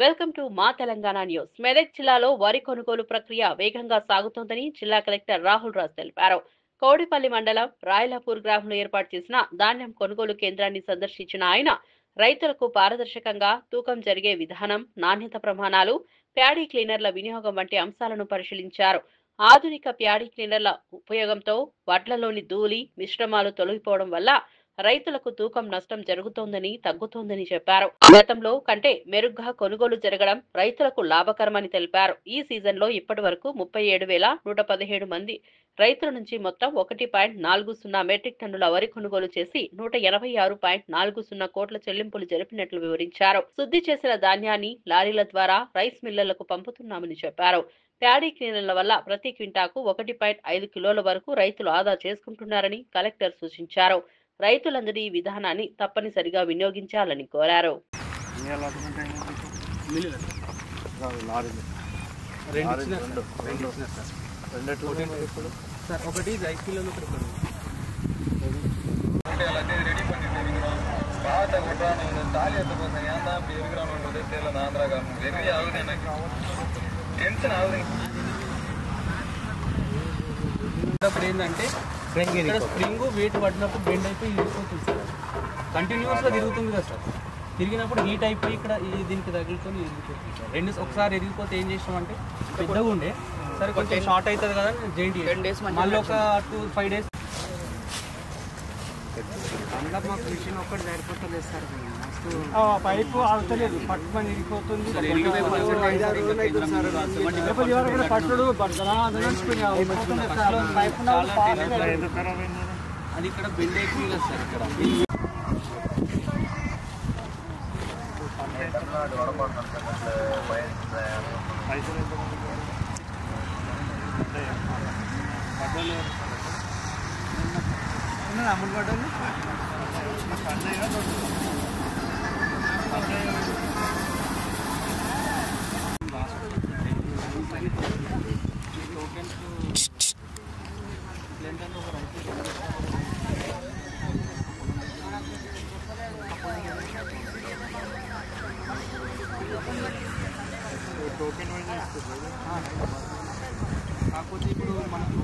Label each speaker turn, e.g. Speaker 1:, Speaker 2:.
Speaker 1: Welcome to మా Telangana news. Medak జిల్లాలో వరి కొనుగోలు ప్రక్రియ వేగంగా సాగుతోందని జిల్లా కలెక్టర్ రాహుల్ రాజ్ తెలిపారు. కౌడిపల్లి మండలం రాయలాపూర్ గ్రామంలో ఏర్పాటు చేసిన ధాన్యం కొనుగోలు కేంద్రాన్ని సందర్శించిన ఆయన రైతులకు పారదర్శకంగా తూకం జరిగే విధానం, నాణ్యత ప్రమాణాలు, ప్యాడీ క్లీనర్ల వినియోగం వంటి అంశాలను పరిశీలించారు. ఆధునిక ప్యాడీ క్లీనర్ల ఉపయోగంతో వడ్లలోని ధూళి, మిశ్రమాలు తొలగిపోవడం వల్ల రైతులకు తూకం నష్టం జరుగుతోందని తగ్గుతోందని చెప్పారు. గతంలో కంటే మెరుగ్గా కొనుగోలు జరగడం రైతులకు లాభకరమని తెలిపారు. ఈ సీజన్లో ఇప్పటి వరకు 37,117 మంది రైతుల నుంచి మొత్తం 1.40 మెట్రిక్ టన్నుల వరి కొనుగోలు చేసి 186.40 కోట్ల చెల్లింపులు జరిపినట్లు వివరించారు. శుద్ధి చేసిన ధాన్యాన్ని లారీల ద్వారా రైస్ మిల్లర్లకు పంపుతున్నామని చెప్పారు. ప్యాడీ క్లీనర్ల వల్ల ప్రతి క్వింటాకు 1.5 కిలోల వరకు రైతులు ఆదా చేసుకుంటున్నారని కలెక్టర్ సూచించారు. రైతులందరూ ఈ విధానాన్ని తప్పనిసరిగా వినియోగించాలని కోరారు.
Speaker 2: ఏంటంటే స్ప్రింగ్ వెయిట్ పడినప్పుడు బెండ్ అయిపోయి ఇరిగిపోతుంది సార్. కంటిన్యూస్గా తిరుగుతుంది కదా సార్. తిరిగినప్పుడు హీట్ అయిపోయి ఇక్కడ దీనికి తగులుకొని ఇరిగిపోతుంది సార్. ఒకసారి ఇరిగిపోతే ఏం చేసినామంటే పెద్దగా ఉండే సరే కొంచెం షార్ట్ అవుతుంది కదా జెయింట్ 10 days మళ్ళీ ఒక 2-5 days అందరూ మాకు మిషన్ ఒక్కటి సరిపోతలేదు సార్. పైపు ఆగుతలేదు, పట్టుకొని ఇరిగిపోతుంది. అది ఇక్కడ బెండ్ అయిపోయి కదా సార్. ఇక్కడ అమలు పడ్డాను కాకపోతే ఇప్పుడు మనకు